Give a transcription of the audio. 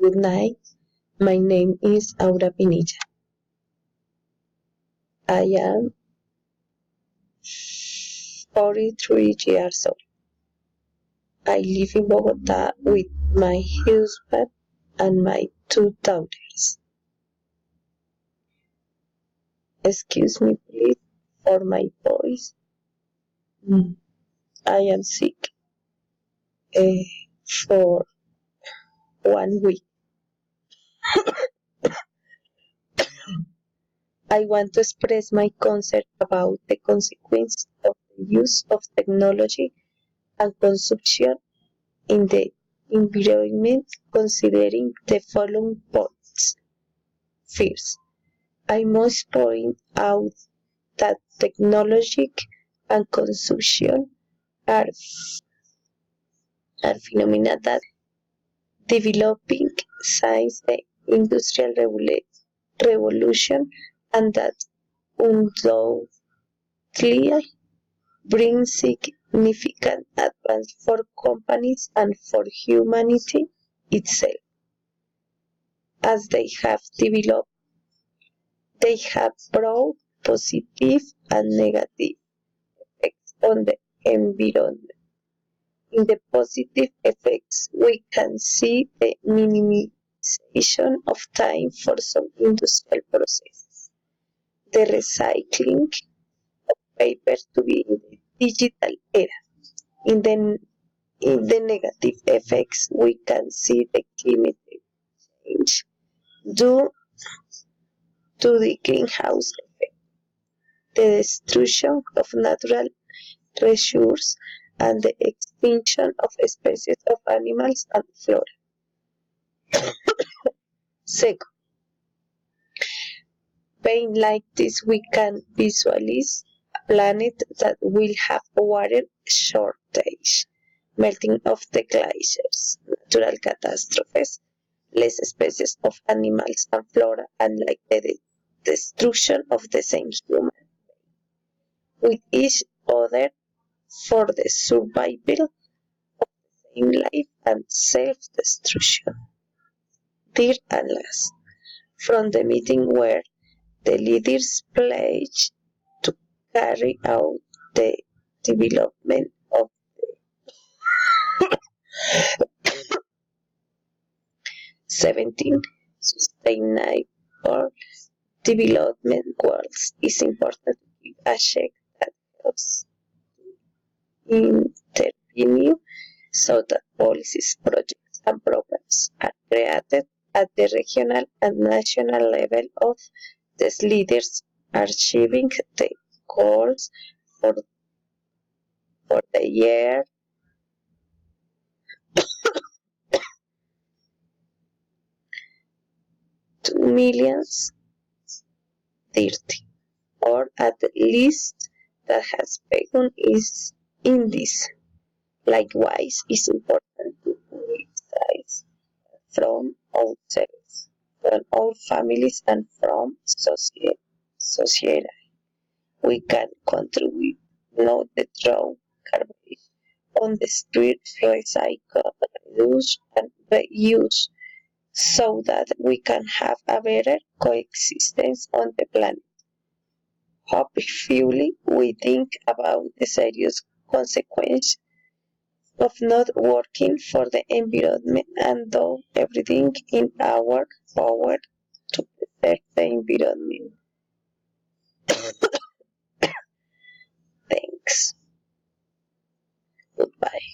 Good night. My name is Aura Pinilla. I am 43 years old. I live in Bogota with my husband and my 2 daughters. Excuse me, please, for my voice. I am sick for 1 week. I want to express my concern about the consequences of the use of technology and consumption in the environment, considering the following points. First, I must point out that technology and consumption are phenomena that developing since the industrial revolution and that undoubtedly bring significant advance for companies and for humanity itself. As they have developed, they have brought positive and negative effects on the environment. In the positive effects, we can see the minimization of time for some industrial processes, the recycling of paper to be in the digital era. In the negative effects, we can see the climate change due to the greenhouse effect, the destruction of natural resources, and the extinction of species of animals and flora. Second, being like this, we can visualize a planet that will have water shortage, melting of the glaciers, natural catastrophes, less species of animals and flora, and like the destruction of the same human with each other for the survival of the same life and self-destruction. Third and last, from the meeting where the leaders pledged to carry out the development of the 17 sustainable development goals, is important to give a check that helps intervene so that policies, projects, and programs are created at the regional and national level of these leaders achieving the goals for the year 2030, or at least that has begun is in this. Likewise, it's important to criticize from ourselves, from our families, and from society. We can contribute not the throw garbage on the street, recycle, reduce, and reuse, so that we can have a better coexistence on the planet. Hopefully, we think about the serious consequences of not working for the environment and do everything in our power to protect the environment. Thanks. Goodbye.